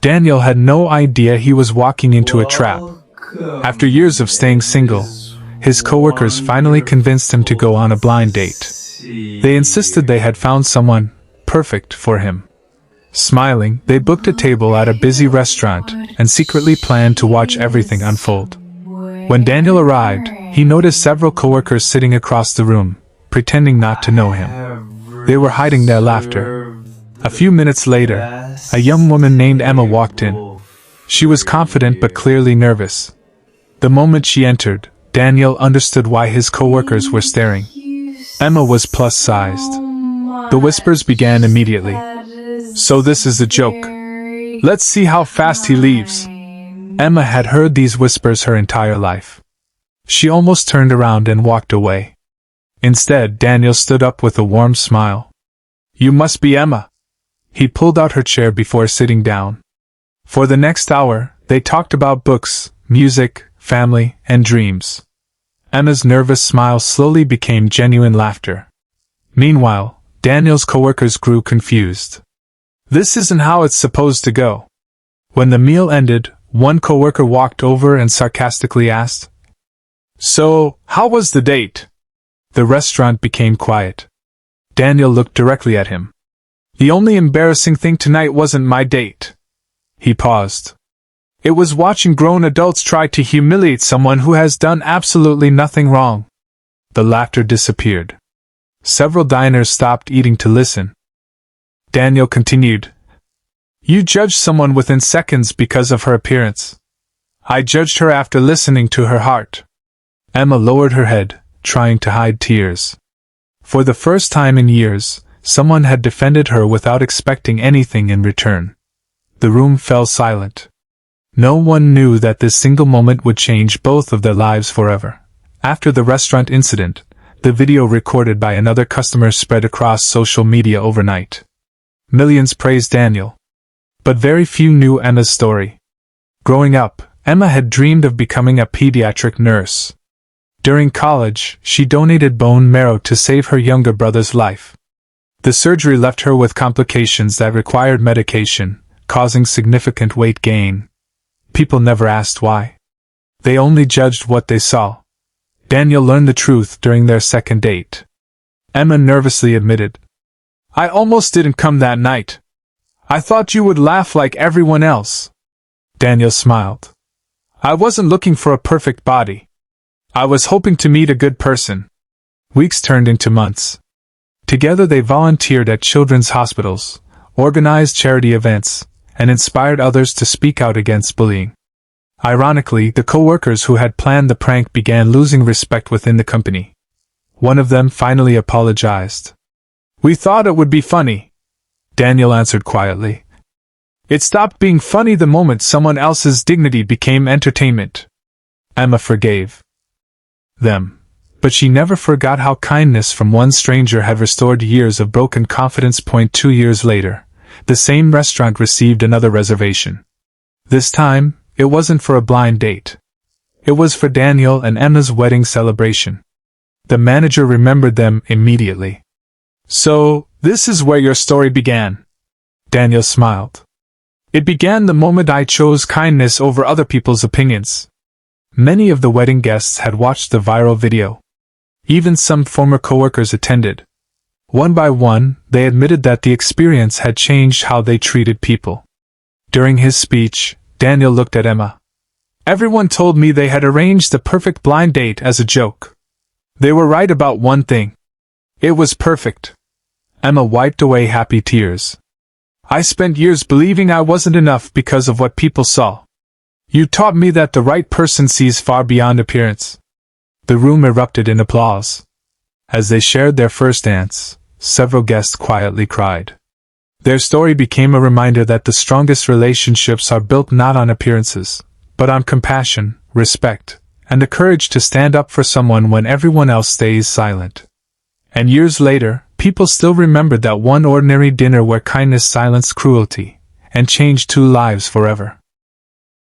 Daniel had no idea he was walking into a trap. After years of staying single, his coworkers finally convinced him to go on a blind date. They insisted they had found someone perfect for him. Smiling, they booked a table at a busy restaurant and secretly planned to watch everything unfold. When Daniel arrived, he noticed several coworkers sitting across the room, pretending not to know him. They were hiding their laughter. A few minutes later, a young woman named Emma walked in. She was confident but clearly nervous. The moment she entered, Daniel understood why his coworkers were staring. Emma was plus-sized. The whispers began immediately. "So this is a joke. Let's see how fast he leaves." Emma had heard these whispers her entire life. She almost turned around and walked away. Instead, Daniel stood up with a warm smile. "You must be Emma." He pulled out her chair before sitting down. For the next hour, they talked about books, music, family, and dreams. Emma's nervous smile slowly became genuine laughter. Meanwhile, Daniel's coworkers grew confused. This isn't how it's supposed to go. When the meal ended, one coworker walked over and sarcastically asked, "So, how was the date?" The restaurant became quiet. Daniel looked directly at him. "The only embarrassing thing tonight wasn't my date." He paused. "It was watching grown adults try to humiliate someone who has done absolutely nothing wrong." The laughter disappeared. Several diners stopped eating to listen. Daniel continued, "You judged someone within seconds because of her appearance. I judged her after listening to her heart." Emma lowered her head, trying to hide tears. For the first time in years, someone had defended her without expecting anything in return. The room fell silent. No one knew that this single moment would change both of their lives forever. After the restaurant incident, the video recorded by another customer spread across social media overnight. Millions praised Daniel. But very few knew Emma's story. Growing up, Emma had dreamed of becoming a pediatric nurse. During college, she donated bone marrow to save her younger brother's life. The surgery left her with complications that required medication, causing significant weight gain. People never asked why. They only judged what they saw. Daniel learned the truth during their second date. Emma nervously admitted, "I almost didn't come that night. I thought you would laugh like everyone else." Daniel smiled. "I wasn't looking for a perfect body. I was hoping to meet a good person." Weeks turned into months. Together they volunteered at children's hospitals, organized charity events, and inspired others to speak out against bullying. Ironically, the co-workers who had planned the prank began losing respect within the company. One of them finally apologized. "We thought it would be funny," Daniel answered quietly. "It stopped being funny the moment someone else's dignity became entertainment." Emma forgave them, but she never forgot how kindness from one stranger had restored years of broken confidence. 2 years later, the same restaurant received another reservation. This time, it wasn't for a blind date. It was for Daniel and Emma's wedding celebration. The manager remembered them immediately. "So, this is where your story began." Daniel smiled. "It began the moment I chose kindness over other people's opinions." Many of the wedding guests had watched the viral video. Even some former coworkers attended. One by one, they admitted that the experience had changed how they treated people. During his speech, Daniel looked at Emma. "Everyone told me they had arranged the perfect blind date as a joke. They were right about one thing. It was perfect." Emma wiped away happy tears. "I spent years believing I wasn't enough because of what people saw. You taught me that the right person sees far beyond appearance." The room erupted in applause. As they shared their first dance, several guests quietly cried. Their story became a reminder that the strongest relationships are built not on appearances, but on compassion, respect, and the courage to stand up for someone when everyone else stays silent. And years later, people still remembered that one ordinary dinner where kindness silenced cruelty, and changed 2 lives forever.